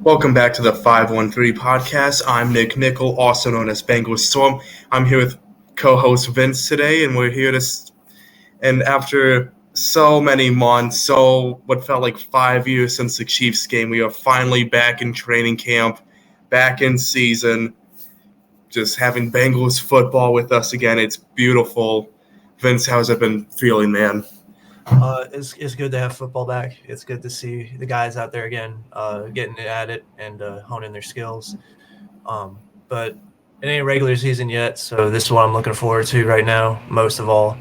Welcome back to the 513 podcast. I'm Nick Nickel, also known as Bengals Storm. I'm here with co-host Vince today, and we're here and after so many months, what felt like 5 years since the Chiefs game, we are finally back in training camp, back in season, just having Bengals football with us again. It's beautiful. Vince, how's it been feeling, man? It's good to have football back. It's good to see the guys out there again, getting at it and honing their skills. But it ain't regular season yet, so this is what I'm looking forward to right now, most of all.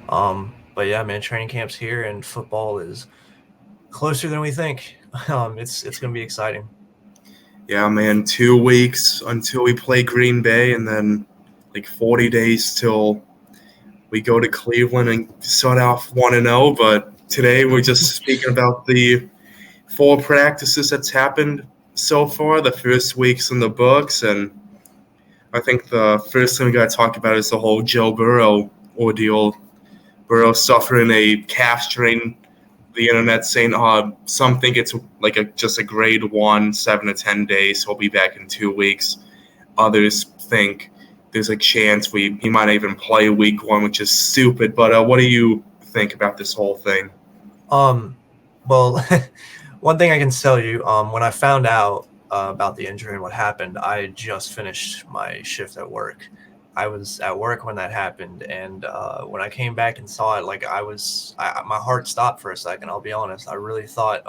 But yeah, man, training camp's here and football is closer than we think. It's gonna be exciting. Yeah, man, 2 weeks until we play Green Bay, and then like 40 days till we go to Cleveland and start off 1-0. But today we're just speaking about the 4 practices that's happened so far, the first weeks in the books. And I think the first thing we got to talk about is the whole Joe Burrow ordeal. Burrow suffering a calf strain. The internet saying some think it's like just a grade 1, 7 to 10 days. He'll be back in 2 weeks. Others think there's a chance he might even play week 1, which is stupid. But what do you think about this whole thing? Well, one thing I can tell you, when I found out about the injury and what happened, I just finished my shift at work. I was at work when that happened, and when I came back and saw it, like my heart stopped for a second. I'll be honest. I really thought,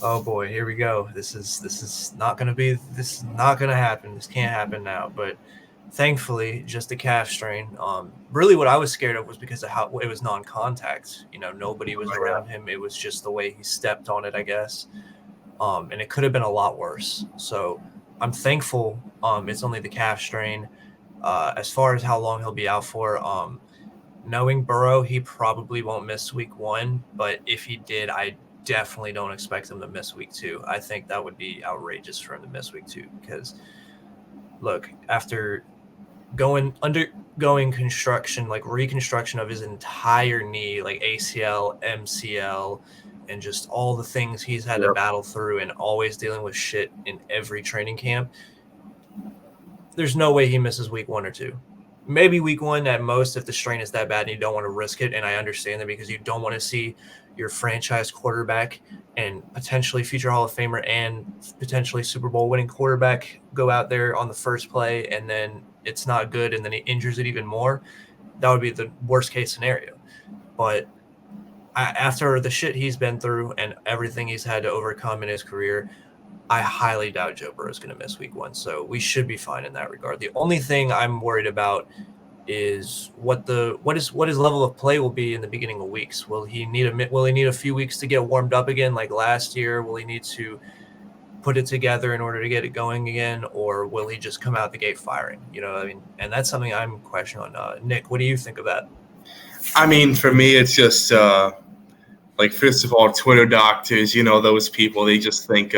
oh boy, here we go. This is not gonna happen. This can't happen now. But thankfully, just a calf strain. Really, what I was scared of was because of how it was non-contact. Nobody was around him. It was just the way he stepped on it, I guess. And it could have been a lot worse. So I'm thankful. It's only the calf strain. As far as how long he'll be out for, knowing Burrow, he probably won't miss week 1. But if he did, I definitely don't expect him to miss week 2. I think that would be outrageous for him to miss week 2 because, look, after undergoing construction, like reconstruction of his entire knee, like ACL, MCL, and just all the things he's had to battle through and always dealing with shit in every training camp, there's no way he misses week 1 or 2. Maybe week 1 at most if the strain is that bad and you don't want to risk it. And I understand that because you don't want to see your franchise quarterback and potentially future Hall of Famer and potentially Super Bowl winning quarterback go out there on the first play and then it's not good and then he injures it even more. That would be the worst case scenario. But after the shit he's been through and everything he's had to overcome in his career, I highly doubt Joe Burrow is going to miss week 1. So we should be fine in that regard. The only thing I'm worried about is what his level of play will be in the beginning of weeks. Will he need a few weeks to get warmed up again like last year? Will he need to put it together in order to get it going again, or will he just come out the gate firing? And that's something I'm questioning on. Nick, what do you think of that? I mean, for me, it's just first of all, Twitter doctors, those people, they just think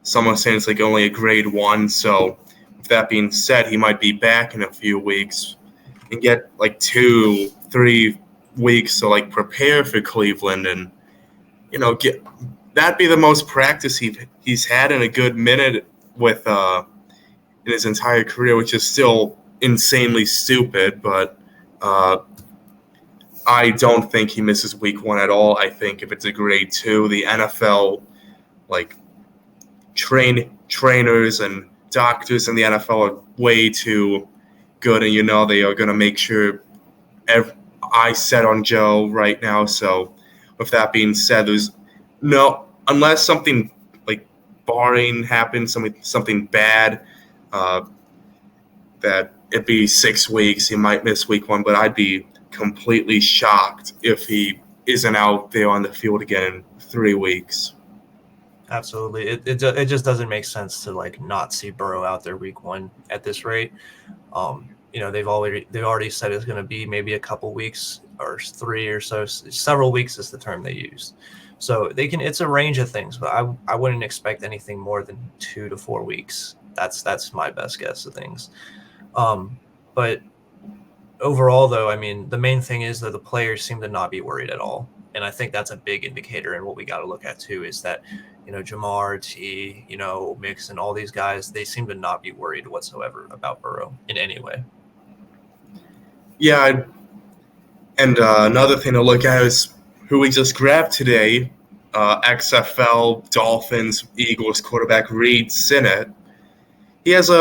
someone saying it's like only a grade 1. So with that being said, he might be back in a few weeks and get like 2-3 weeks to like prepare for Cleveland and, that'd be the most practice he's had in a good minute with in his entire career, which is still insanely stupid. But I don't think he misses week 1 at all. I think if it's a grade 2, the NFL trainers and doctors in the NFL are way too good, and they are going to make sure I set on Joe right now. So with that being said, there's no, unless something like barring happens, something bad, that it'd be 6 weeks. He might miss week 1, but I'd be completely shocked if he isn't out there on the field again in 3 weeks. Absolutely. It just doesn't make sense to not see Burrow out there week 1 at this rate. They've already said it's going to be maybe a couple weeks or 3 or so. Several weeks is the term they used. So it's a range of things, but I wouldn't expect anything more than 2 to 4 weeks. That's my best guess of things. But overall, though, I mean, the main thing is that the players seem to not be worried at all. And I think that's a big indicator. And what we got to look at too is that, Jamar, T, Mixon, all these guys, they seem to not be worried whatsoever about Burrow in any way. Yeah, and another thing to look at is who we just grabbed today, XFL, Dolphins, Eagles quarterback Reid Sinnett. He has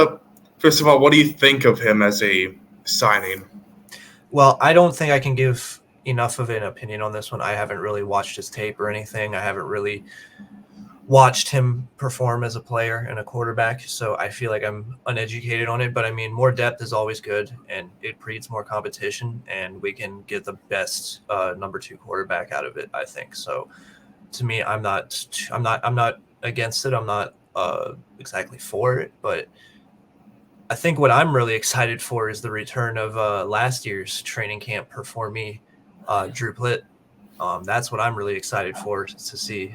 first of all, what do you think of him as a signing? Well, I don't think I can give enough of an opinion on this one. I haven't really watched his tape or anything. I haven't really watched him perform as a player and a quarterback, so I feel like I'm uneducated on it. But I mean, more depth is always good, and it breeds more competition, and we can get the best number 2 quarterback out of it, I think. So to me, I'm not against it. I'm not exactly for it, but I think what I'm really excited for is the return of last year's training camp performee, Drew Plitt. That's what I'm really excited for to see,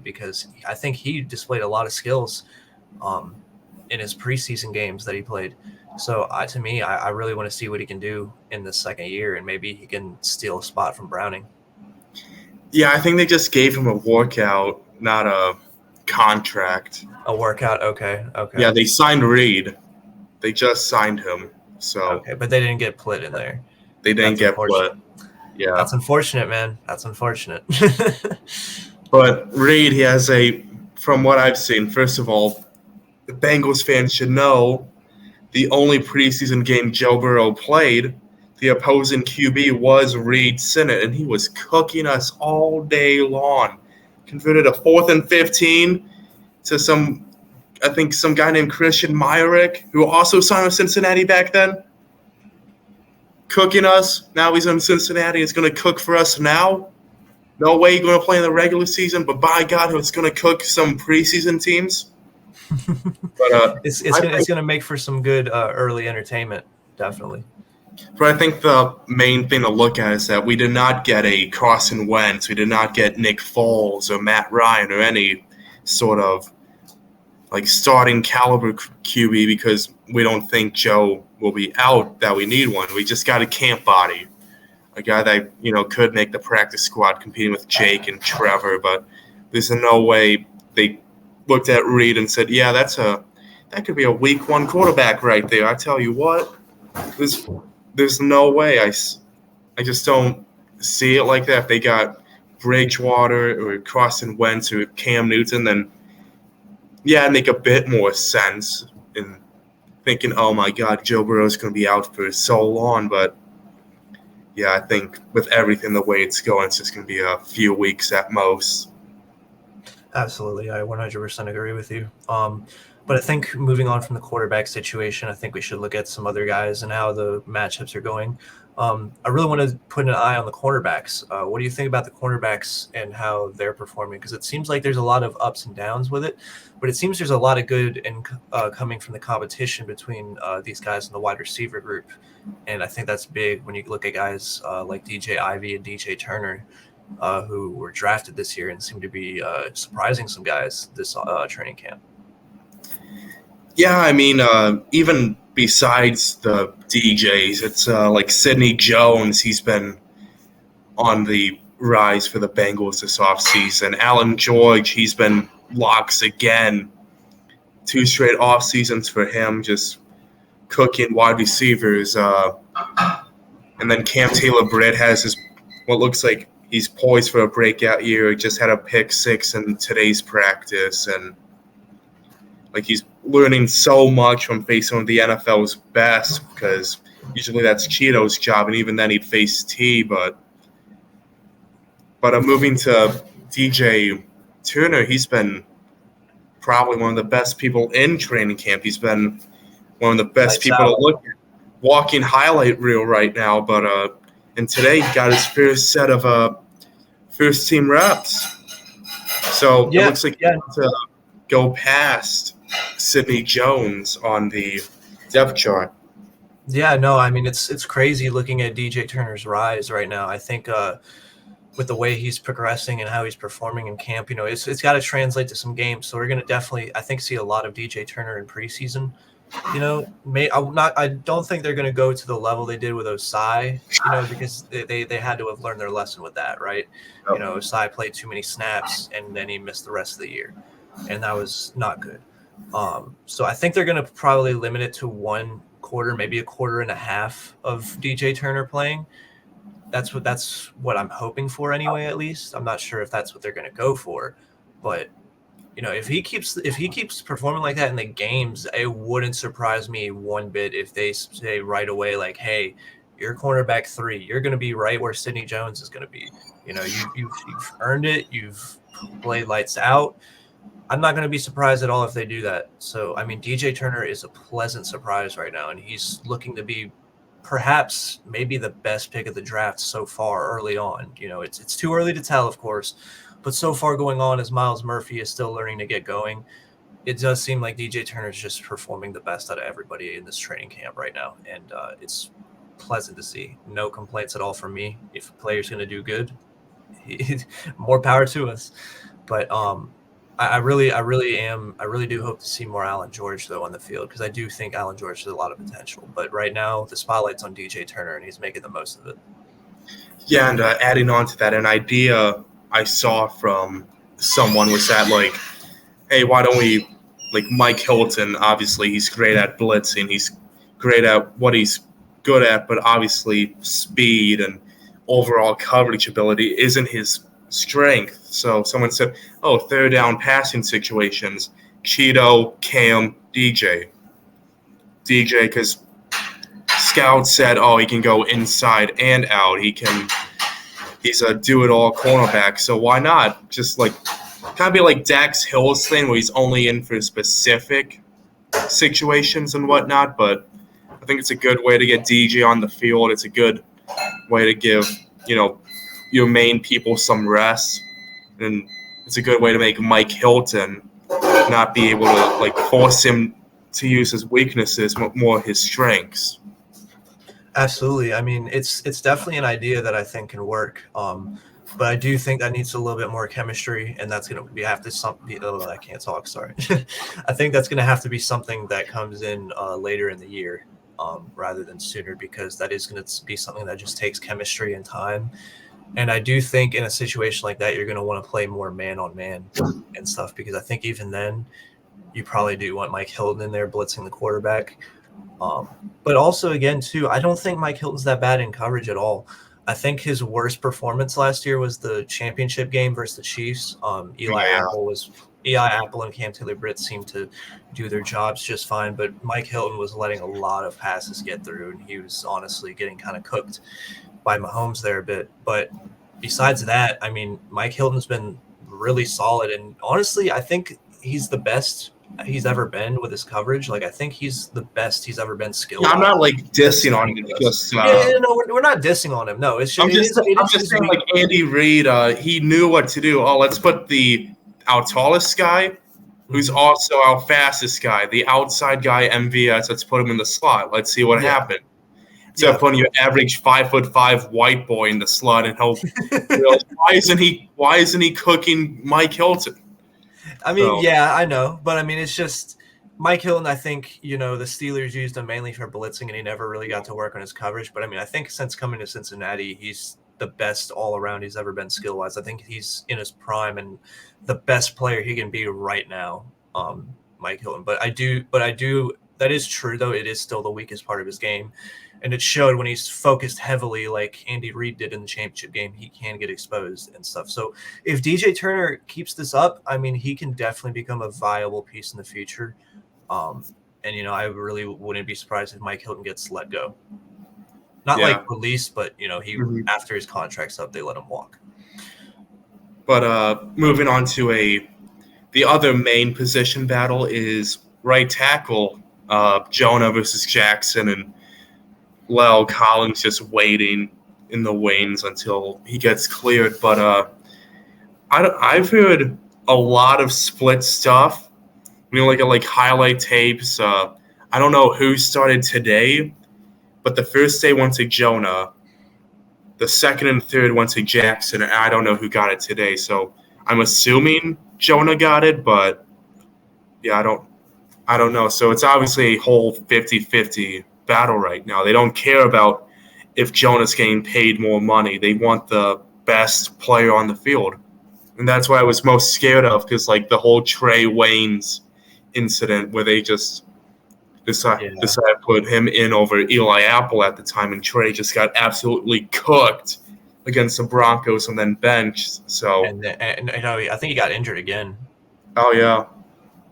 because I think he displayed a lot of skills in his preseason games that he played. So to me, I really want to see what he can do in the second year, and maybe he can steal a spot from Browning. Yeah, I think they just gave him a workout, not a contract. A workout? Okay. Yeah, they signed Reid. They just signed him. So okay, but they didn't get Plitt in there. They didn't get Plitt. Yeah, that's unfortunate, man. That's unfortunate. But Reid, he has from what I've seen, first of all, the Bengals fans should know the only preseason game Joe Burrow played, the opposing QB was Reid Sinnett, and he was cooking us all day long. Converted a 4th and 15 to some guy named Christian Myrick, who also signed with Cincinnati back then. Cooking us. Now he's in Cincinnati. He's going to cook for us now. No way he's going to play in the regular season, but by God, it's going to cook some preseason teams. But it's going to make for some good early entertainment, definitely. But I think the main thing to look at is that we did not get a Carson Wentz. We did not get Nick Foles or Matt Ryan or any sort of starting caliber QB because we don't think Joe will be out that we need one. We just got a camp body, a guy that could make the practice squad competing with Jake and Trevor. But there's no way they looked at Reid and said, "Yeah, that could be a week 1 quarterback right there." I tell you what, there's no way. I just don't see it like that. If they got Bridgewater or Carson Wentz or Cam Newton, then yeah, it'd make a bit more sense in thinking, oh my God, Joe Burrow's going to be out for so long. But yeah, I think with everything the way it's going, it's just going to be a few weeks at most. Absolutely. I 100% agree with you. But I think moving on from the quarterback situation, I think we should look at some other guys and how the matchups are going. I really want to put an eye on the cornerbacks. What do you think about the cornerbacks and how they're performing? Because it seems like there's a lot of ups and downs with it, but it seems there's a lot of good and coming from the competition between these guys in the wide receiver group. And I think that's big when you look at guys like DJ Ivey and DJ Turner, who were drafted this year and seem to be surprising some guys this training camp. Yeah, I mean, even besides the DJs, it's like Sidney Jones. He's been on the rise for the Bengals this offseason. Alan George, he's been locks again. 2 straight off seasons for him, just cooking wide receivers. And then Cam Taylor-Britt has what looks like he's poised for a breakout year. He just had a pick 6 in today's practice, and he's learning so much from facing one of the NFL's best, because usually that's Cheeto's job, and even then he'd face T. But moving to DJ Turner, he's been probably one of the best people in training camp. He's been one of the best people to look at, walking highlight reel right now. But and today he got his first set of first team reps. So it looks like he wants to go past Sidney Jones on the depth chart. Yeah, no, I mean it's crazy looking at DJ Turner's rise right now. I think with the way he's progressing and how he's performing in camp, it's got to translate to some games. So we're going to definitely, I think, see a lot of DJ Turner in preseason. You know, I don't think they're going to go to the level they did with Osai. You know, because they had to have learned their lesson with that, right? You know, Osai played too many snaps and then he missed the rest of the year, and that was not good. So I think they're going to probably limit it to 1 quarter, maybe a quarter and a half of DJ Turner playing. That's what I'm hoping for anyway. At least I'm not sure if that's what they're going to go for, but you know, if he keeps performing like that in the games, it wouldn't surprise me one bit if they say right away, like, hey, you're cornerback 3, you're going to be right where Sidney Jones is going to be. You know, you've earned it. You've played lights out. I'm not going to be surprised at all if they do that. So, I mean, DJ Turner is a pleasant surprise right now, and he's looking to be perhaps maybe the best pick of the draft so far early on. You know, it's too early to tell, of course, but so far going on as Miles Murphy is still learning to get going, it does seem like DJ Turner is just performing the best out of everybody in this training camp right now, and it's pleasant to see. No complaints at all from me. If a player's going to do good, more power to us. But I really do hope to see more Allen George though on the field, because I do think Allen George has a lot of potential. But right now the spotlight's on DJ Turner, and he's making the most of it. Yeah, and adding on to that, an idea I saw from someone was that, like, hey, why don't we, like, Mike Hilton, obviously he's great at blitzing, he's great at what he's good at, but obviously speed and overall coverage ability isn't his strength. So someone said, oh, third down passing situations, Cheeto, Cam, DJ, because scouts said, oh, he can go inside and out. He's a do-it-all cornerback. So why not just, like, kind of be like Dax Hill's thing, where he's only in for specific situations and whatnot. But I think it's a good way to get DJ on the field. It's a good way to give, you know, your main people some rest, and it's a good way to make Mike Hilton not be able to, like, force him to use his weaknesses, more his strengths. Absolutely. I mean, it's definitely an idea that I think can work. But I do think that needs a little bit more chemistry, and that's going to have to something. Oh, I can't talk. Sorry. I think that's going to have to be something that comes in later in the year, rather than sooner, because that is going to be something that just takes chemistry and time. And I do think in a situation like that, you're going to want to play more man on man and stuff, because I think even then, you probably do want Mike Hilton in there blitzing the quarterback. But also, again, too, I don't think Mike Hilton's that bad in coverage at all. I think his worst performance last year was the championship game versus the Chiefs. Eli Apple and Cam Taylor-Britt seemed to do their jobs just fine, but Mike Hilton was letting a lot of passes get through, and he was honestly getting kind of cooked by Mahomes there a bit. But besides that, I mean, Mike Hilton's been really solid, and honestly, I think he's the best he's ever been with his coverage. Like, I think he's the best he's ever been skilled. I'm not, like, dissing on him. We're not dissing on him. No, it's just I'm just saying, like, Andy Reid, he knew what to do. Oh, let's put our tallest guy, who's also our fastest guy, the outside guy, MVS. Let's put him in the slot. Let's see what happened. Instead of putting your average 5'5" white boy in the slot, and he'll why isn't he cooking Mike Hilton? I mean, yeah, I know, but I mean, it's just Mike Hilton. I think, you know, the Steelers used him mainly for blitzing, and he never really got to work on his coverage. But I mean, I think since coming to Cincinnati, he's the best all around he's ever been skill wise. I think he's in his prime and the best player he can be right now, Mike Hilton. But I do. That is true, though. It is still the weakest part of his game. And it showed when he's focused heavily, like Andy Reid did in the championship game. He can get exposed and stuff. So if DJ Turner keeps this up, I mean, he can definitely become a viable piece in the future. And, you know, I really wouldn't be surprised if Mike Hilton gets let go. Not like released, but, you know, after his contract's up, they let him walk. But moving on to the other main position battle is right tackle, Jonah versus Jackson, and La'el Collins just waiting in the wings until he gets cleared. But I've heard a lot of split stuff. When you look at, like, highlight tapes, I don't know who started today, but the first day went to Jonah. The second and third went to Jackson, and I don't know who got it today. So I'm assuming Jonah got it, but yeah, I don't know. So it's obviously a whole 50-50 battle right now. They don't care about if Jonah's getting paid more money. They want the best player on the field. And that's what I was most scared of, because like the whole Trey Waynes incident where they just decided to put him in over Eli Apple at the time, and Trey just got absolutely cooked against the Broncos and then benched. So and I think he got injured again. Oh yeah.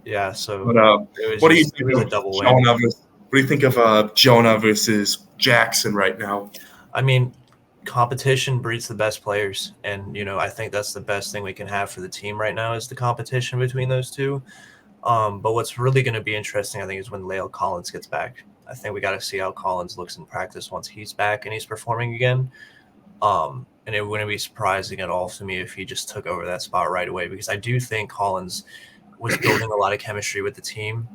Yeah, so what do you think of Jonah? What do you think of Jonah versus Jackson right now? I mean, competition breeds the best players, and I think that's the best thing we can have for the team right now is the competition between those two. But what's really going to be interesting, I think, is when La'el Collins gets back. I think we got to see how Collins looks in practice once he's back and he's performing again. And it wouldn't be surprising at all to me if he just took over that spot right away, because I do think Collins was building a lot of chemistry with the team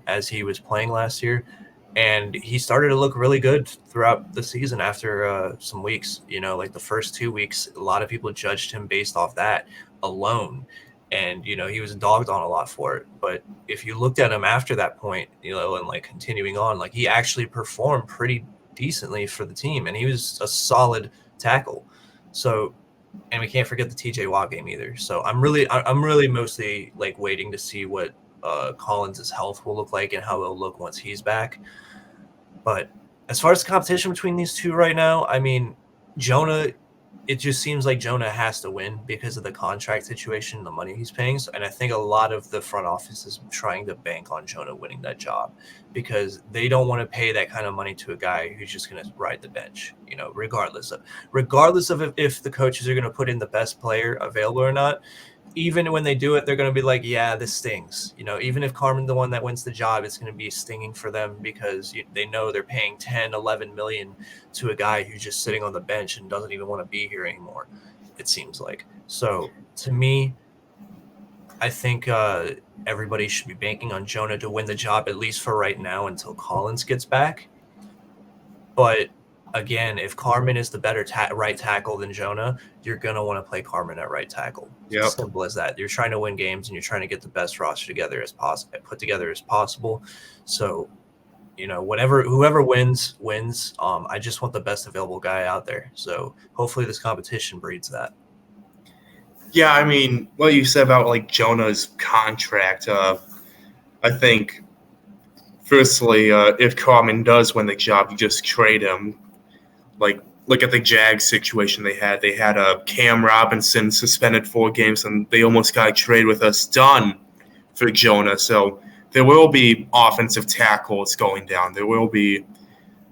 as he was playing last year. And he started to look really good throughout the season after some weeks. Like the first 2 weeks, a lot of people judged him based off that alone. And, he was dogged on a lot for it. But if you looked at him after that point, and like continuing on, like he actually performed pretty decently for the team. And he was a solid tackle. So, and we can't forget the TJ Watt game either. So I'm really mostly like waiting to see what Collins' health will look like and how it'll look once he's back. But as far as the competition between these two right now, I mean, Jonah, it just seems like Jonah has to win because of the contract situation, the money he's paying. And I think a lot of the front office is trying to bank on Jonah winning that job because they don't want to pay that kind of money to a guy who's just going to ride the bench, regardless of if the coaches are going to put in the best player available or not. Even when they do it, they're going to be like, yeah, this stings. Even if Carmen's the one that wins the job, it's going to be stinging for them because they know they're paying 10, 11 million to a guy who's just sitting on the bench and doesn't even want to be here anymore, it seems like. So to me, I think everybody should be banking on Jonah to win the job, at least for right now until Collins gets back. But again, if Carmen is the better right tackle than Jonah, you're going to want to play Carmen at right tackle. Yep. It's simple as that. You're trying to win games and you're trying to get the best roster put together as possible. So, whoever wins. I just want the best available guy out there. So hopefully this competition breeds that. Yeah, I mean, what you said about like Jonah's contract, I think firstly, if Carmen does win the job, you just trade him. Like, look at the Jags situation they had. They had Cam Robinson suspended 4 games, and they almost got a trade with us done for Jonah. So there will be offensive tackles going down. There will be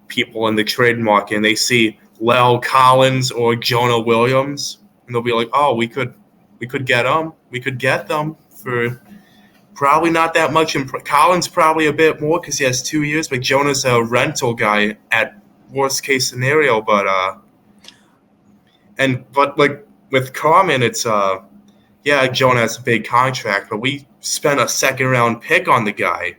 people in the trade market, and they see La'el Collins or Jonah Williams, and they'll be like, oh, we could get them. We could get them for probably not that much. Collins probably a bit more because he has 2 years, but Jonah's a rental guy at worst case scenario, but like with Carmen, it's Jonah has a big contract, but we spent a second round pick on the guy.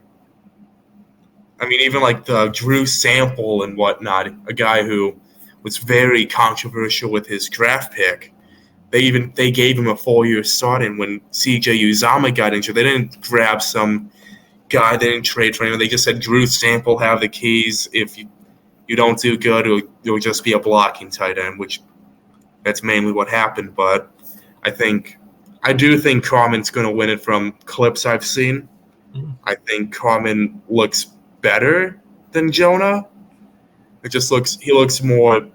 I mean, even like the Drew Sample and whatnot, a guy who was very controversial with his draft pick. They gave him a 4-year start, and when CJ Uzomah got injured, they didn't grab some guy, they didn't trade for him. They just said Drew Sample have the keys. If you don't do good, it'll just be a blocking tight end, which that's mainly what happened. But I do think Carmen's going to win it from clips I've seen. Mm-hmm. I think Carmen looks better than Jonah. He looks more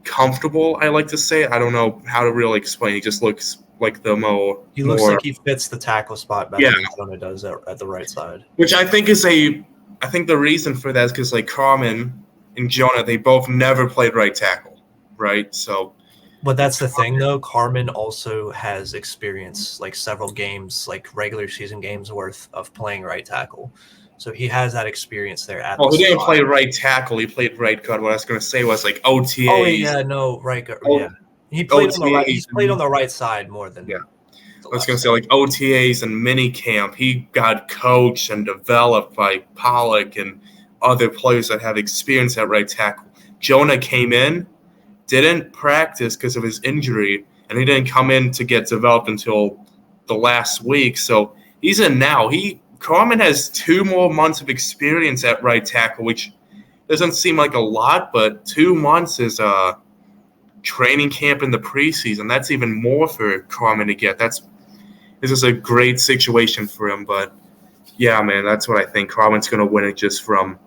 comfortable, I like to say. I don't know how to really explain. He just looks like he looks like he fits the tackle spot better than Jonah does at the right side. Which I think the reason for that is because like Carmen and Jonah, they both never played right tackle, right? So, but that's the thing, though. Carmen also has experience, like several games, like regular season games worth of playing right tackle. So he has that experience there. He didn't play right tackle. He played right guard. What I was going to say was like OTAs. Oh yeah, no right guard. Yeah, he played on the right. He's played on the right side more than. Yeah, I was going to say like OTAs and mini camp. He got coached and developed by Pollock and other players that have experience at right tackle. Jonah came in, didn't practice because of his injury, and he didn't come in to get developed until the last week. So he's in now. He Carmen has 2 more months of experience at right tackle, which doesn't seem like a lot, but 2 months is training camp in the preseason. That's even more for Carmen to get. This is a great situation for him. But yeah, man, that's what I think. Carmen's going to win it just from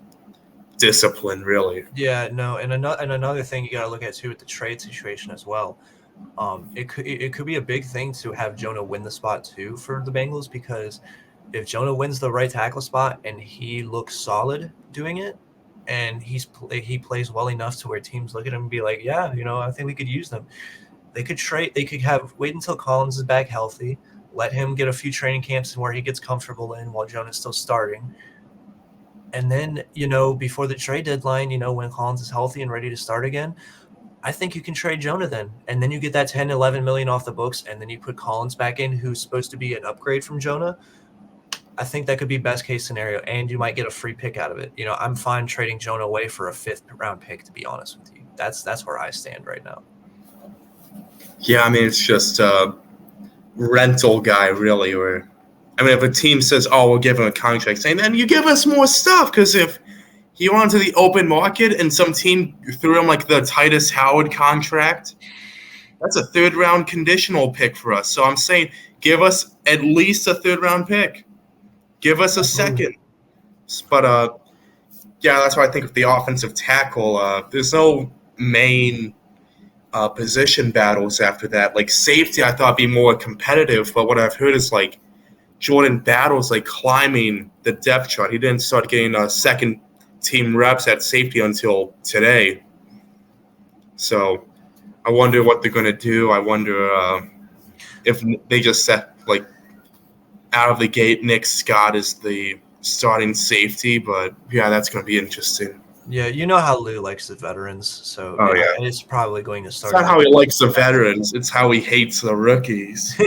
discipline, really. Yeah, no, and another thing you got to look at too with the trade situation as well. It could be a big thing to have Jonah win the spot too for the Bengals, because if Jonah wins the right tackle spot and he looks solid doing it, and he plays well enough to where teams look at him and be like, yeah, I think we could use them. They could wait until Collins is back healthy, let him get a few training camps and where he gets comfortable in while Jonah's still starting. And then, before the trade deadline, when Collins is healthy and ready to start again, I think you can trade Jonah then. And then you get that 10, 11 million off the books, and then you put Collins back in, who's supposed to be an upgrade from Jonah. I think that could be best case scenario, and you might get a free pick out of it. I'm fine trading Jonah away for a 5th round pick, to be honest with you. That's where I stand right now. Yeah, I mean, it's just a rental guy, really. If a team says, oh, we'll give him a contract, saying, then you give us more stuff, because if he went to the open market and some team threw him like the Titus Howard contract, that's a 3rd-round conditional pick for us. So I'm saying give us at least a 3rd-round pick. Give us a 2nd. But, yeah, that's why I think with the offensive tackle, there's no main position battles after that. Like safety, I thought would be more competitive, but what I've heard is like Jordan Battle's like climbing the depth chart. He didn't start getting second-team reps at safety until today. So I wonder what they're going to do. I wonder if they just set, like, out of the gate, Nick Scott is the starting safety. But, yeah, that's going to be interesting. Yeah, you know how Lou likes the veterans. So it's probably going to start. It's not how he likes the veterans. It's how he hates the rookies.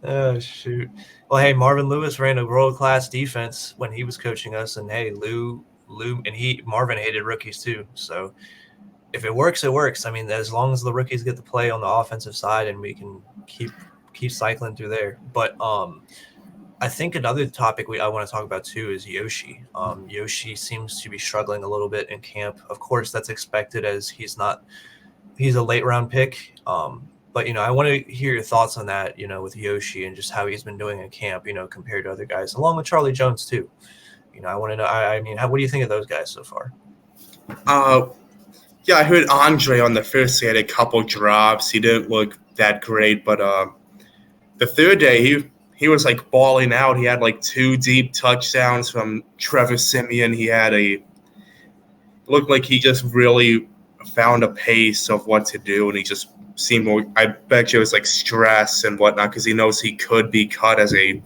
Oh, shoot. Well, hey, Marvin Lewis ran a world-class defense when he was coaching us. And, hey, Lou and Marvin hated rookies too. So if it works, it works. I mean, as long as the rookies get to play on the offensive side and we can keep cycling through there. But I think another topic I want to talk about too is Yoshi. Yoshi seems to be struggling a little bit in camp. Of course, that's expected as he's a late-round pick. But, I want to hear your thoughts on that, with Yoshi and just how he's been doing in camp, compared to other guys, along with Charlie Jones too. I want to know, what do you think of those guys so far? Yeah, I heard Andre on the first day had a couple drops. He didn't look that great, but the 3rd day he was like balling out. He had like 2 deep touchdowns from Trevor Siemian. Looked like he just really found a pace of what to do, and he just seemed more, I bet you it was like stress and whatnot, because he knows he could be cut as a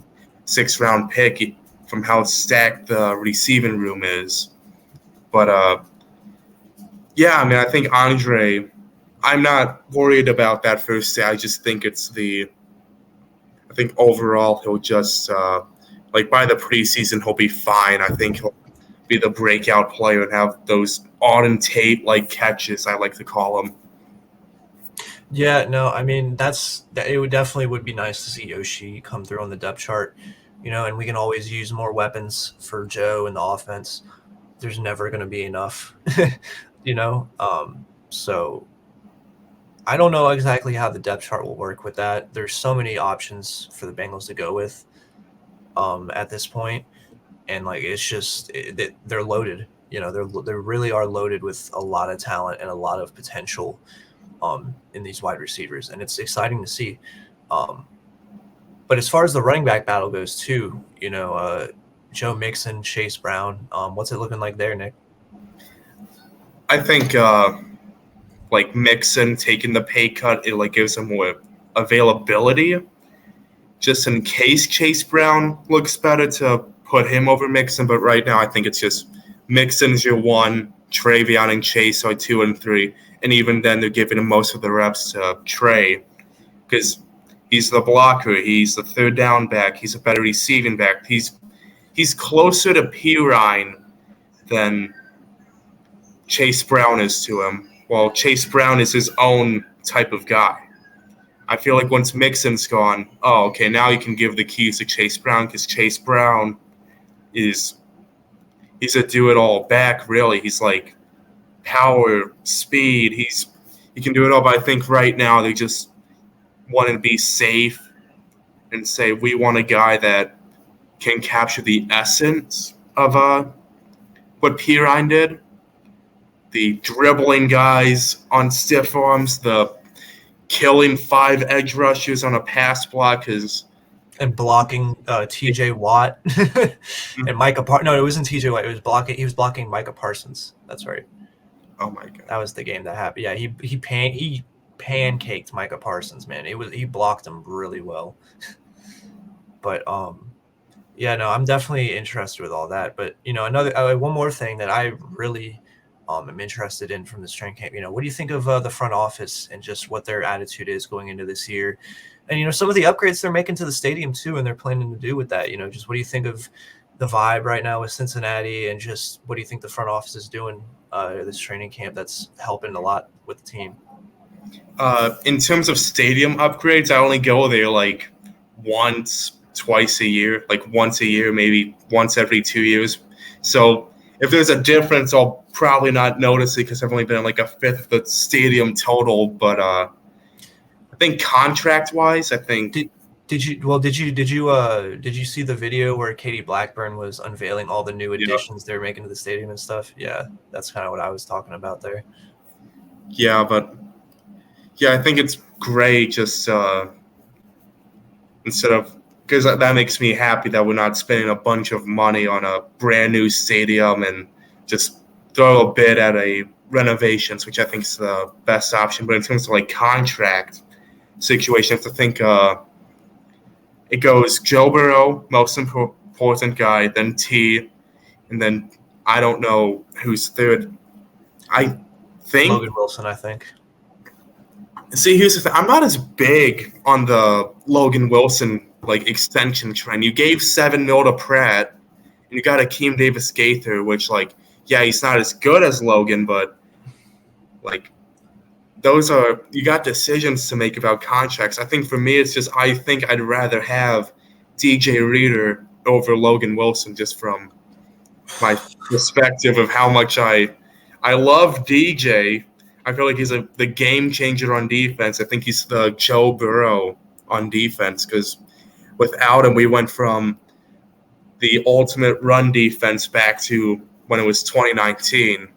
6th-round pick from how stacked the receiving room is. But yeah, I mean, I think Andre, I'm not worried about that first day. I just think I think overall he'll just, by the preseason, he'll be fine. I think he'll be the breakout player and have those Auden Tate-like catches, I like to call them. Yeah, no, I mean, it definitely would be nice to see Yoshi come through on the depth chart, and we can always use more weapons for Joe in the offense. There's never going to be enough, so I don't know exactly how the depth chart will work with that. There's so many options for the Bengals to go with at this point, and it's just they're loaded. They really are loaded with a lot of talent and a lot of potential in these wide receivers, and it's exciting to see. But as far as the running back battle goes too, Joe Mixon, Chase Brown, what's it looking like there, Nick? I think Mixon taking the pay cut, it gives him more availability, just in case Chase Brown looks better, to put him over Mixon. But right now, I think it's just Mixon's your 1, Travion and Chase are 2 and 3, and even then, they're giving him most of the reps to Trey, because he's the blocker, he's the 3rd down back, he's a better receiving back, he's closer to Pirine than Chase Brown is to him. Well, Chase Brown is his own type of guy. I feel like once Mixon's gone, oh, okay, now you can give the keys to Chase Brown because Chase Brown he's a do-it-all back, really. He's like power, speed. He can do it all. But I think right now they just want to be safe and say we want a guy that can capture the essence of what Pirine did. The dribbling guys on stiff arms, the killing 5 edge rushers on a pass block and blocking T.J. Watt and Micah. No, it wasn't T.J. Watt. It was blocking. He was blocking Micah Parsons. That's right. Oh my god, that was the game that happened. Yeah, he pancaked Micah Parsons. Man, he blocked him really well. But yeah, no, I'm definitely interested with all that. But another one more thing that I really am interested in from this training camp. What do you think of the front office and just what their attitude is going into this year? And some of the upgrades they're making to the stadium too, and they're planning to do with that. Just what do you think of the vibe right now with Cincinnati, and just what do you think the front office is doing this training camp that's helping a lot with the team? In terms of stadium upgrades, I only go there like twice a year, like once a year, maybe once every 2 years. So if there's a difference, I'll probably not notice it because I've only been like a fifth of the stadium total. But I think contract-wise, I think. Did you see the video where Katie Blackburn was unveiling all the new additions they're making to the stadium and stuff? Yeah, that's kind of what I was talking about there. Yeah, but yeah, I think it's great just instead of, because that makes me happy that we're not spending a bunch of money on a brand new stadium and just throw a bid at a renovations, which I think is the best option. But in terms of like contract situations, I think it goes Joe Burrow, most important guy, then T, and then I don't know who's third. I think Logan Wilson, I think. See, here's the thing. I'm not as big on the Logan Wilson like extension trend. You gave $7 million to Pratt, and you got Akeem Davis-Gaither, which he's not as good as Logan, but you got decisions to make about contracts. I think for me, it's just I think I'd rather have DJ Reader over Logan Wilson just from my perspective of how much I love DJ. I feel like he's the game changer on defense. I think he's the Joe Burrow on defense because without him, we went from the ultimate run defense back to when it was 2019,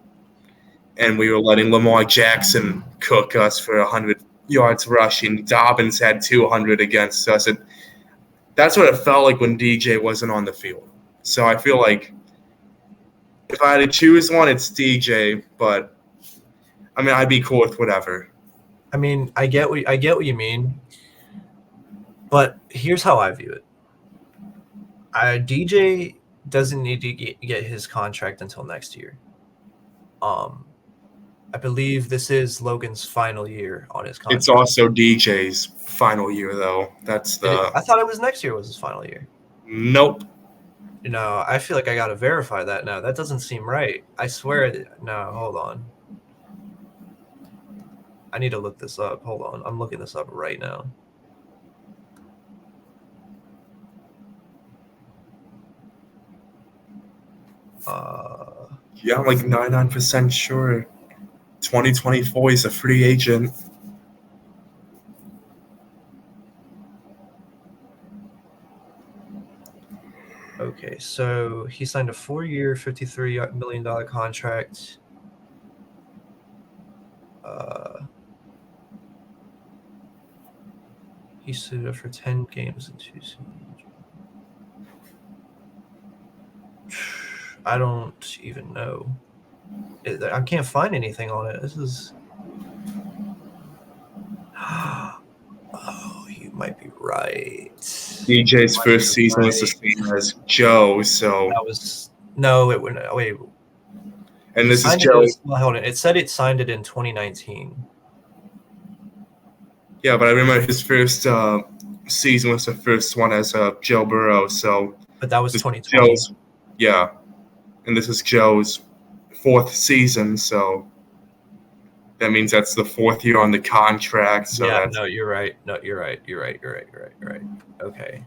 and we were letting Lamar Jackson cook us for 100 yards rushing. Dobbins had 200 against us. And that's what it felt like when DJ wasn't on the field. So I feel like if I had to choose one, it's DJ, but I mean, I'd be cool with whatever. I mean, I get what you mean, but here's how I view it. DJ doesn't need to get his contract until next year. I believe this is Logan's final year on his contract. It's also DJ's final year, though. I thought it was next year was his final year. Nope. No, I feel like I got to verify that now. That doesn't seem right. I swear. No, hold on. I need to look this up. Hold on. I'm looking this up right now. Yeah, I'm like 99% sure 2024 he's a free agent. Okay, so he signed a 4-year, $53 million contract. He suited up for 10 games in 2 seasons. I don't even know. I can't find anything on it. This is... Oh, you might be right. DJ's first season was the same as Joe, so... That was... No, it wouldn't... Wait. And this is Joe... Hold on. It said it signed it in 2019. Yeah, but I remember his first season was the first one as Joe Burrow, so... But that was 2020. Yeah. And this is Joe's 4th season, so... that means that's the 4th year on the contract. So yeah, that's no, you're right. No, you're right. You're right. Okay.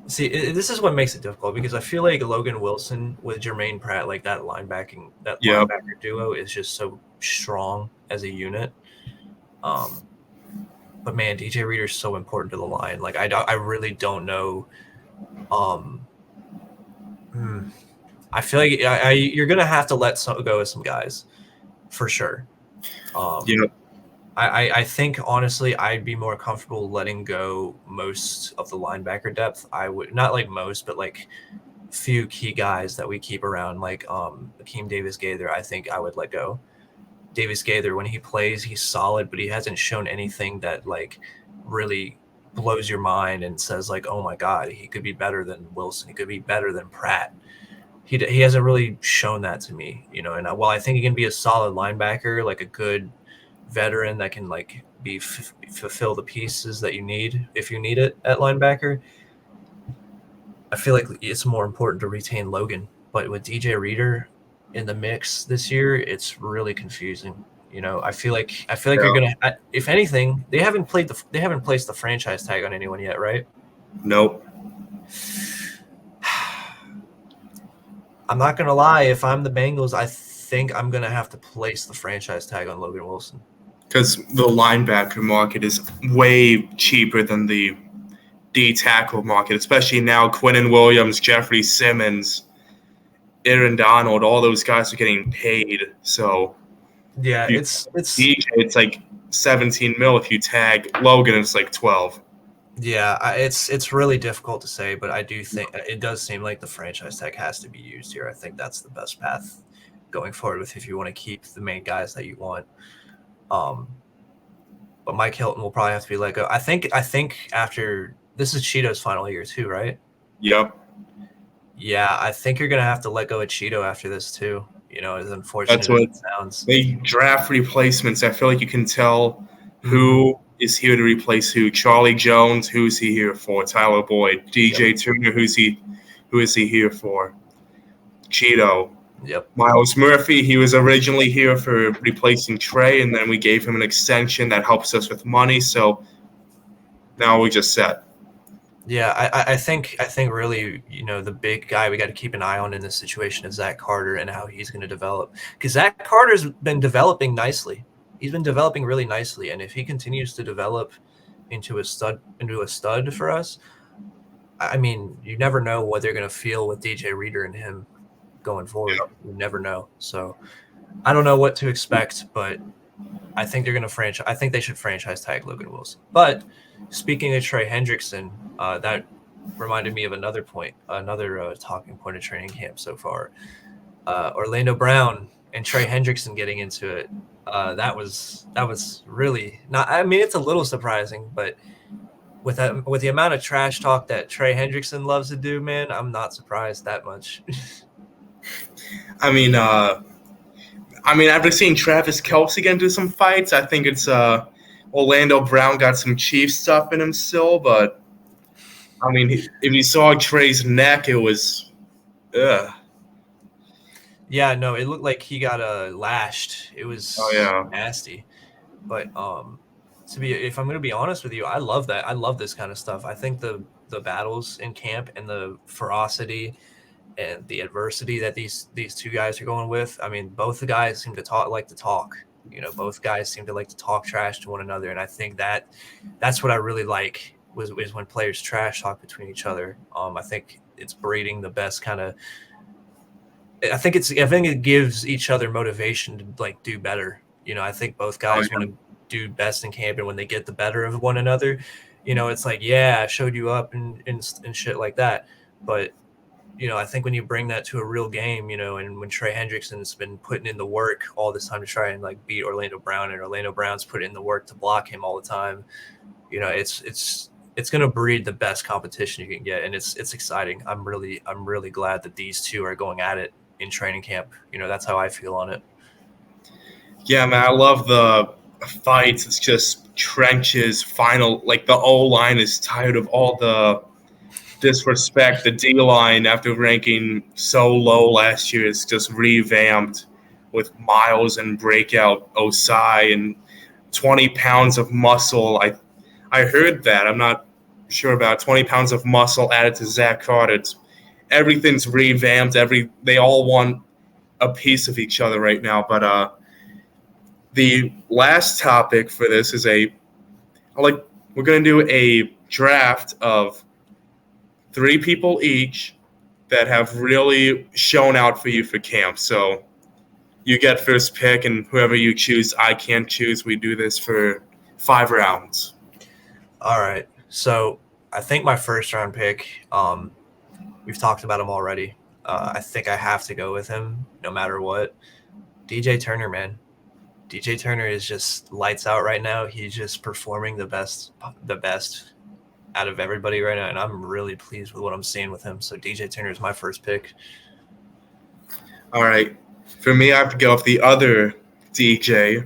See, this is what makes it difficult because I feel like Logan Wilson with Jermaine Pratt, like that Yep. linebacker duo, is just so strong as a unit. But man, DJ Reader is so important to the line. Like I really don't know. I feel like you're gonna have to let go of some guys, for sure. I think honestly I'd be more comfortable letting go most of the linebacker depth. I would not like most, but like few key guys that we keep around, like Akeem Davis Gaither. I think I would let go. Davis Gaither, when he plays, he's solid, but he hasn't shown anything that like really blows your mind and says like, oh my God, he could be better than Wilson. He could be better than Pratt. He hasn't really shown that to me, you know. And while I think he can be a solid linebacker, like a good veteran that can like fulfill the pieces that you need if you need it at linebacker, I feel like it's more important to retain Logan. But with DJ Reader in the mix this year, it's really confusing. You know, I feel like you're gonna. If anything, they haven't placed the franchise tag on anyone yet, right? Nope. I'm not gonna lie. If I'm the Bengals, I think I'm gonna have to place the franchise tag on Logan Wilson because the linebacker market is way cheaper than the D tackle market, especially now. Quinnen Williams, Jeffrey Simmons, Aaron Donald, all those guys are getting paid. So yeah, it's DJ, it's like 17 mil. If you tag Logan, it's like 12. Yeah, it's really difficult to say, but I do think it does seem like the franchise tag has to be used here. I think that's the best path going forward with if you want to keep the main guys that you want. But Mike Hilton will probably have to be let go. I think after this is Cheeto's final year too, right? Yep. Yeah, I think you're gonna have to let go of Cheeto after this too. You know, as unfortunate That's what as it sounds. They draft replacements. I feel like you can tell who is here to replace who. Charlie Jones, who's he here for? Tyler Boyd. DJ Turner, who is he here for? Cheeto. Yep. Myles Murphy, he was originally here for replacing Trey, and then we gave him an extension that helps us with money. So now we just set. Yeah, I think really, you know, the big guy we got to keep an eye on in this situation is Zach Carter and how he's going to develop. Because Zach Carter's been developing nicely. He's been developing really nicely, and if he continues to develop into a stud for us, I mean, you never know what they're going to feel with DJ Reader and him going forward. Yeah. You never know. So I don't know what to expect, but I think they're going to I think they should franchise tag Logan Wilson. But speaking of Trey Hendrickson, that reminded me of another talking point of training camp so far. Orlando Brown and Trey Hendrickson getting into it. That was really not. I mean, it's a little surprising, but with the amount of trash talk that Trey Hendrickson loves to do, man, I'm not surprised that much. I mean, after seeing Travis Kelce get into some fights, I think it's Orlando Brown got some Chiefs stuff in him still, but I mean, if you saw Trey's neck, it was, Yeah, no, it looked like he got lashed. It was nasty. But if I'm going to be honest with you, I love that. I love this kind of stuff. I think the battles in camp and the ferocity and the adversity that these two guys are going with. I mean, both the guys seem to talk. You know, both guys seem to like to talk trash to one another, and I think that's what I really like is when players trash talk between each other. I think it's breeding the best kind of. I think it gives each other motivation to like do better. You know, I think both guys want to do best in camp, and when they get the better of one another, you know, it's like, yeah, I showed you up and shit like that. But you know, I think when you bring that to a real game, you know, and when Trey Hendrickson's been putting in the work all this time to try and like beat Orlando Brown, and Orlando Brown's put in the work to block him all the time, you know, it's going to breed the best competition you can get, and it's exciting. I'm really glad that these two are going at it in training camp. You know, that's how I feel on it. Yeah, man, I love the fights. It's just trenches, final. Like the O-line is tired of all the disrespect. The D-line, after ranking so low last year, is just revamped. with Miles and breakout Osai and 20 pounds of muscle. I heard that. I'm not sure about 20 pounds of muscle added to Zach Carter. Everything's revamped. They all want a piece of each other right now. But the last topic for this is we're going to do a draft of 3 people each that have really shown out for you for camp. So you get first pick, and whoever you choose, I can't choose. We do this for 5 rounds. All right. So I think my first round pick, we've talked about him already. I think I have to go with him no matter what. DJ Turner, man. DJ Turner is just lights out right now. He's just performing the best out of everybody right now, and I'm really pleased with what I'm seeing with him. So DJ Turner is my first pick. All right. For me, I have to go with the other DJ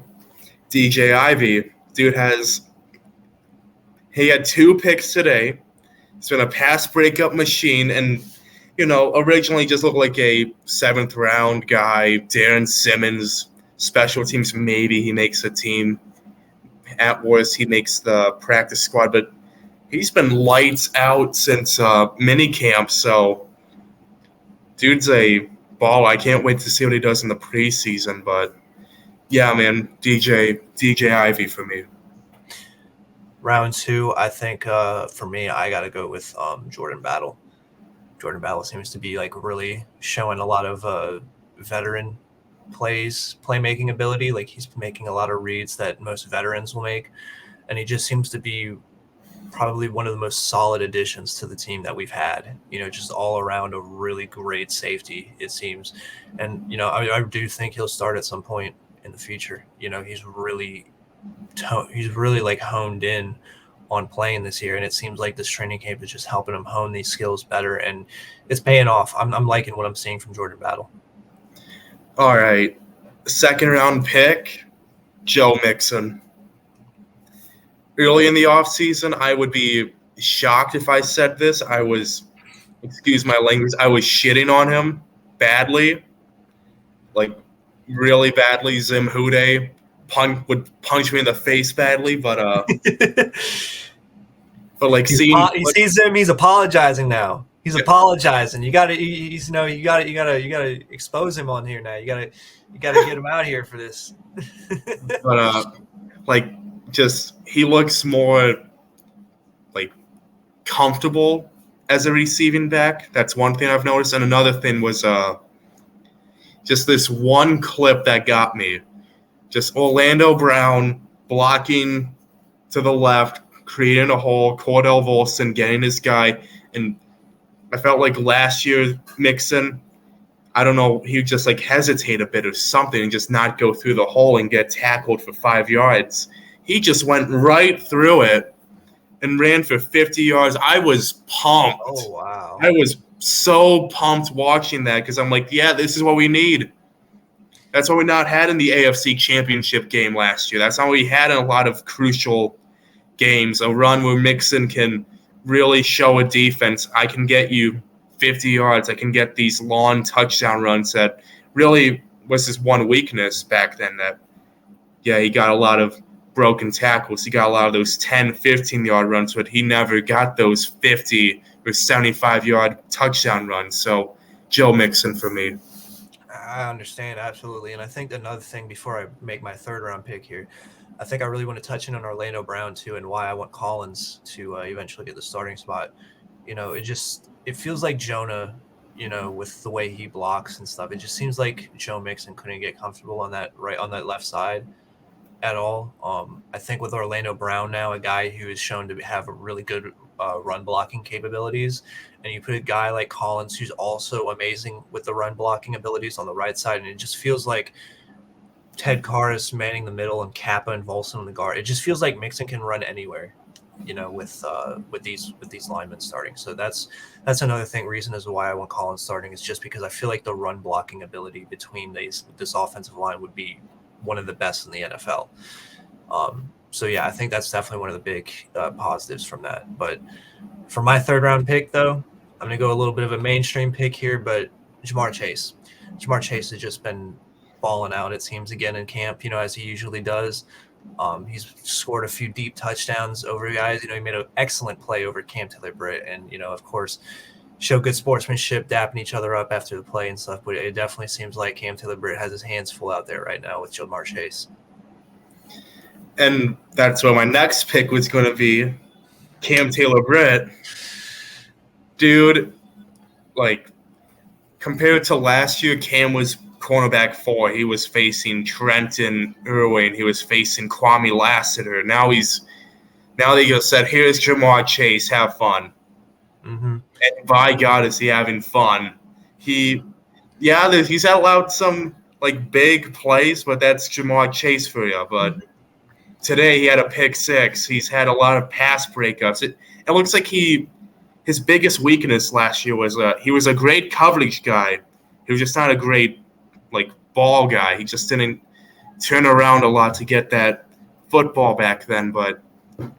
Ivey. Dude he had 2 picks today. He's been a pass breakup machine, and originally just looked like a 7th round guy. Darren Simmons, special teams, maybe he makes a team. At worst, he makes the practice squad, but he's been lights out since minicamp. So, dude's a ball. I can't wait to see what he does in the preseason. But yeah, man, DJ Ivey for me. Round 2, I think for me, I got to go with Jordan Battle. Jordan Battle seems to be really showing a lot of veteran playmaking ability. Like he's making a lot of reads that most veterans will make, and he just seems to be probably one of the most solid additions to the team that we've had. Just all around a really great safety, it seems. And I do think he'll start at some point in the future. He's really honed in on playing this year, and it seems like this training camp is just helping him hone these skills better, and it's paying off. I'm liking what I'm seeing from Jordan Battle. All right, 2nd round pick, Joe Mixon. Early in the offseason, I would be shocked if I said this. Excuse my language, I was shitting on him badly, really badly. Zim Hude would punch me in the face badly, but he sees him. He's apologizing now. He's apologizing. You got to expose him on here now. You got to get him out here for this. But he looks more comfortable as a receiving back. That's one thing I've noticed. And another thing was just this one clip that got me. Just Orlando Brown blocking to the left, creating a hole, Cordell Volson getting his guy. And I felt like last year Mixon, I don't know, he would just hesitate a bit or something and just not go through the hole and get tackled for 5 yards. He just went right through it and ran for 50 yards. I was pumped. Oh, wow. I was so pumped watching that because I'm like, yeah, this is what we need. That's what we not had in the AFC Championship game last year. That's not what we had in a lot of crucial games, a run where Mixon can really show a defense. I can get you 50 yards. I can get these long touchdown runs that really was his one weakness back then. He got a lot of broken tackles. He got a lot of those 10, 15-yard runs, but he never got those 50 or 75-yard touchdown runs. So Joe Mixon for me. I understand, absolutely. And I think another thing before I make my 3rd round pick here, I think I really want to touch in on Orlando Brown too, and why I want Collins to eventually get the starting spot. It feels like Jonah, with the way he blocks and stuff. It just seems like Joe Mixon couldn't get comfortable on that left side at all. I think with Orlando Brown now, a guy who is shown to have a really good run blocking capabilities, and you put a guy like Collins who's also amazing with the run blocking abilities on the right side, and it just feels like Ted Carr is manning the middle and Kappa and Volson on the guard. It just feels like Mixon can run anywhere, with these linemen starting. So that's another reason as to why I want Collins starting, is just because I feel like the run blocking ability between this offensive line would be one of the best in the NFL. So yeah, I think that's definitely one of the big positives from that. But for my 3rd round pick, though, I'm going to go a little bit of a mainstream pick here, but Ja'Marr Chase. Ja'Marr Chase has just been balling out, it seems, again in camp, as he usually does. He's scored a few deep touchdowns over guys. He made an excellent play over Cam Taylor-Britt, and of course, show good sportsmanship, dapping each other up after the play and stuff. But it definitely seems like Cam Taylor-Britt has his hands full out there right now with Ja'Marr Chase. And that's what my next pick was going to be, Cam Taylor-Britt. Dude, like, compared to last year, Cam was cornerback 4. He was facing Trenton Irwin. He was facing Kwame Lassiter. Now they just said, here's Ja'Marr Chase. Have fun. Mm-hmm. And by God, is he having fun. He's allowed some, big plays, but that's Ja'Marr Chase for you. But today he had a pick 6. He's had a lot of pass breakups. It looks like his biggest weakness last year was he was a great coverage guy. He was just not a great ball guy. He just didn't turn around a lot to get that football back then. But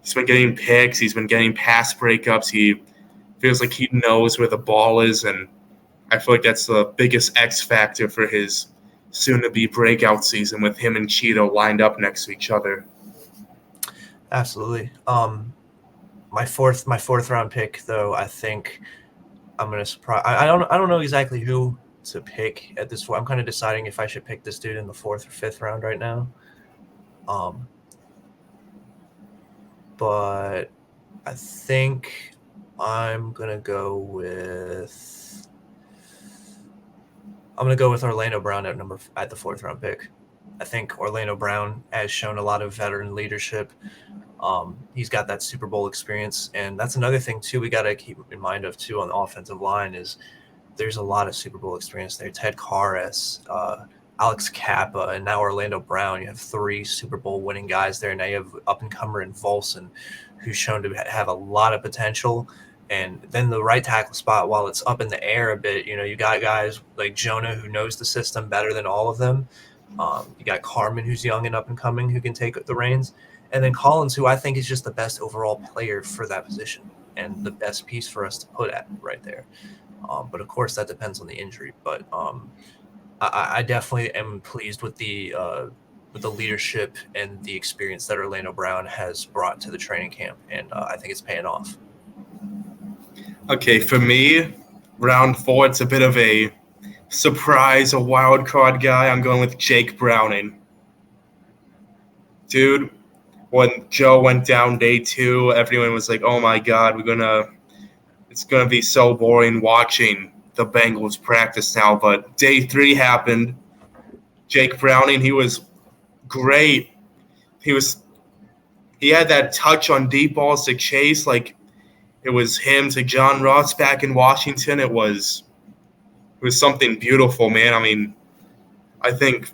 he's been getting picks. He's been getting pass breakups. He feels like he knows where the ball is, and I feel like that's the biggest X factor for his soon-to-be breakout season with him and Cheeto lined up next to each other. Absolutely. My fourth round pick, though, I think I'm gonna surprise. I don't know exactly who to pick at this point. I'm kind of deciding if I should pick this dude in the 4th or 5th round right now. But I think I'm gonna go with Orlando Brown at the 4th round pick. I think Orlando Brown has shown a lot of veteran leadership. He's got that Super Bowl experience, and that's another thing too we got to keep in mind of too on the offensive line is there's a lot of Super Bowl experience there. Ted Karras, Alex Kappa, and now Orlando Brown. You have 3 Super Bowl winning guys there. Now you have up-and-comer in Volson, who's shown to have a lot of potential. And then the right tackle spot, while it's up in the air a bit, you got guys like Jonah who knows the system better than all of them. You got Carmen, who's young and up-and-coming, who can take the reins. And then Collins, who I think is just the best overall player for that position and the best piece for us to put at right there. But of course, that depends on the injury. But I definitely am pleased with the leadership and the experience that Orlando Brown has brought to the training camp, and I think it's paying off. Okay, for me, round 4, it's a bit of a surprise, a wild card guy. I'm going with Jake Browning. Dude, when Joe went down day 2, everyone was like, oh my God, it's going to be so boring watching the Bengals practice now. But day 3 happened. Jake Browning, he was great. He had that touch on deep balls to Chase, like it was him to John Ross back in Washington. It was something beautiful, man. I mean, I think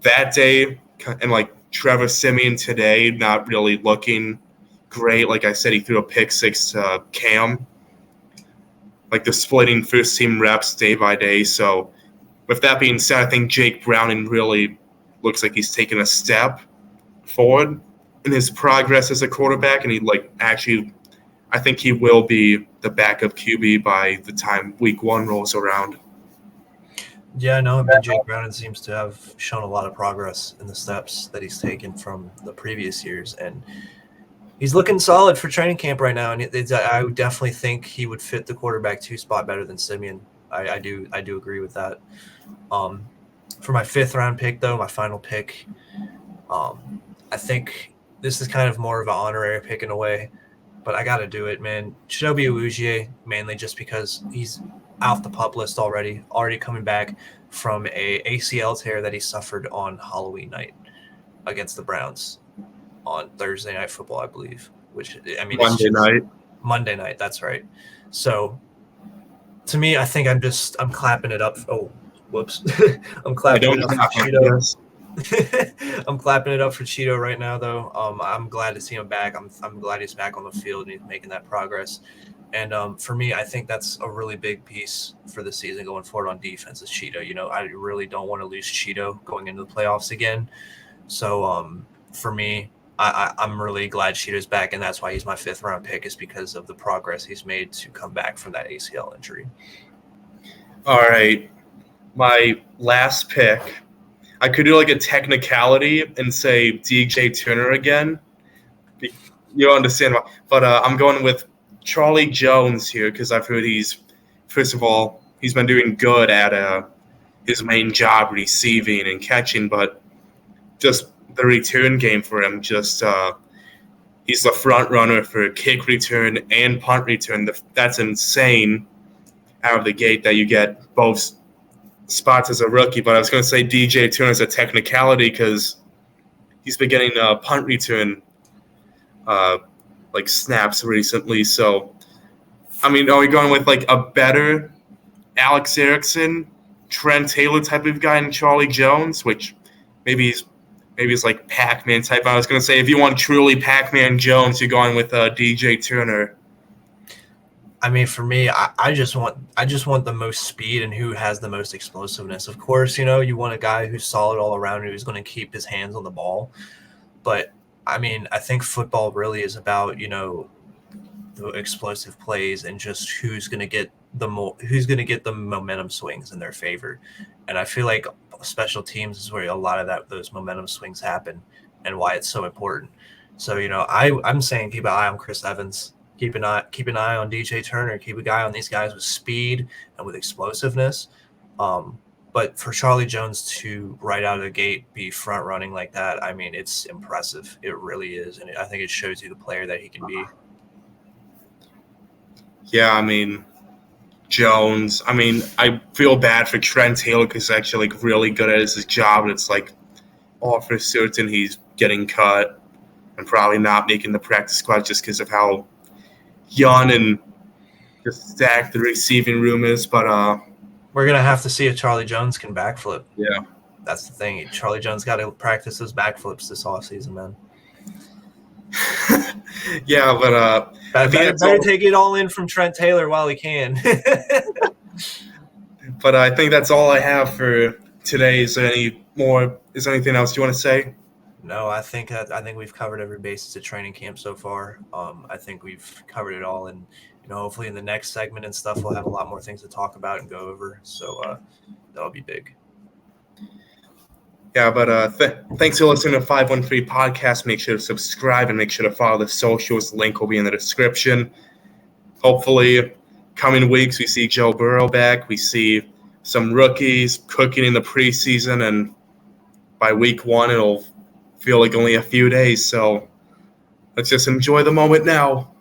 that day and Trevor Siemian today, not really looking great. Like I said, he threw a pick 6 to Cam. The splitting first team reps day by day. So with that being said, I think Jake Browning really looks like he's taken a step forward in his progress as a quarterback. And I think he will be the backup QB by the time week 1 rolls around. Yeah, no, Jake Browning seems to have shown a lot of progress in the steps that he's taken from the previous years, and he's looking solid for training camp right now. And I would definitely think he would fit the quarterback 2 spot better than Siemian. I do agree with that. For my 5th round pick, though, my final pick, I think this is kind of more of an honorary pick in a way, but I got to do it, man. Chidobe Awuzie, mainly just because he's off the PUP list already coming back from a ACL tear that he suffered on Halloween night against the Browns on Thursday Night Football, I believe. Monday night, that's right. So to me, I think I'm clapping it up. Oh, whoops. I'm clapping it up for Cheeto. I'm clapping it up for Cheeto right now, though. I'm glad to see him back. I'm glad he's back on the field and he's making that progress. And for me, I think that's a really big piece for the season going forward on defense is Cheeto. I really don't want to lose Cheeto going into the playoffs again. So for me, I'm really glad Cheeto's back, and that's why he's my 5th round pick is because of the progress he's made to come back from that ACL injury. All right. My last pick, I could do like a technicality and say DJ Turner again. You understand why. But I'm going with Charlie Jones here because I've heard first of all, he's been doing good at his main job, receiving and catching, but just the return game for him, he's the front runner for kick return and punt return. That's insane out of the gate that you get both spots as a rookie. But I was going to say DJ Turner is a technicality because he's been getting punt return like snaps recently. So, I mean, are we going with like a better Alex Erickson, Trent Taylor type of guy and Charlie Jones, which maybe he's like Pac-Man type. I was going to say if you want truly Pac-Man Jones, you're going with DJ Turner. I mean, for me, I just want the most speed and who has the most explosiveness. Of course, you want a guy who's solid all around, who's going to keep his hands on the ball. But I mean, I think football really is about the explosive plays and just who's going to get the momentum swings in their favor. And I feel like special teams is where a lot of those momentum swings happen, and why it's so important. So I'm saying keep an eye on Chris Evans. Keep an eye on DJ Turner. Keep an eye on these guys with speed and with explosiveness. But for Charlie Jones to right out of the gate be front running like that, I mean, it's impressive. It really is, and I think it shows you the player that he can be. Yeah, I mean, Jones. I mean, I feel bad for Trent Taylor because he's actually like really good at his job, and it's like all for certain he's getting cut and probably not making the practice squad just because of how young and just stacked the receiving room is. But we're gonna have to see if Charlie Jones can backflip. Yeah, that's the thing. Charlie Jones got to practice his backflips this offseason, man. Yeah, but better take it all in from Trent Taylor while he can. But I think that's all I have for today. Is there anything else you want to say? No, I think we've covered every basis of training camp so far. I think we've covered it all, and hopefully in the next segment and stuff, we'll have a lot more things to talk about and go over. So that'll be big. Yeah, but thanks for listening to 513 Podcast. Make sure to subscribe and make sure to follow the socials. The link will be in the description. Hopefully, coming weeks, we see Joe Burrow back. We see some rookies cooking in the preseason, and by week 1, it'll feel like only a few days. So let's just enjoy the moment now.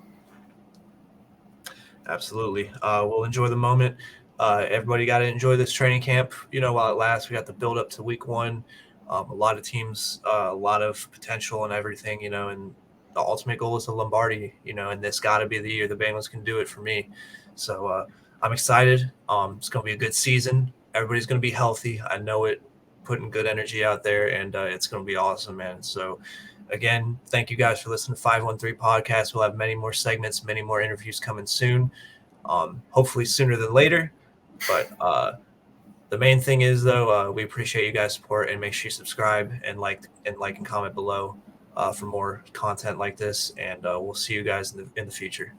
Absolutely. We'll enjoy the moment. Everybody got to enjoy this training camp, while it lasts. We got the build up to week 1. A lot of teams, a lot of potential and everything, and the ultimate goal is the Lombardi, and this got to be the year the Bengals can do it for me. So I'm excited. It's going to be a good season. Everybody's going to be healthy. I know it, putting good energy out there, and it's going to be awesome, man. So again, thank you guys for listening to 513 Podcast. We'll have many more segments, many more interviews coming soon, hopefully sooner than later. But the main thing is, though, we appreciate you guys' support, and make sure you subscribe and like and comment below for more content like this. And we'll see you guys in the future.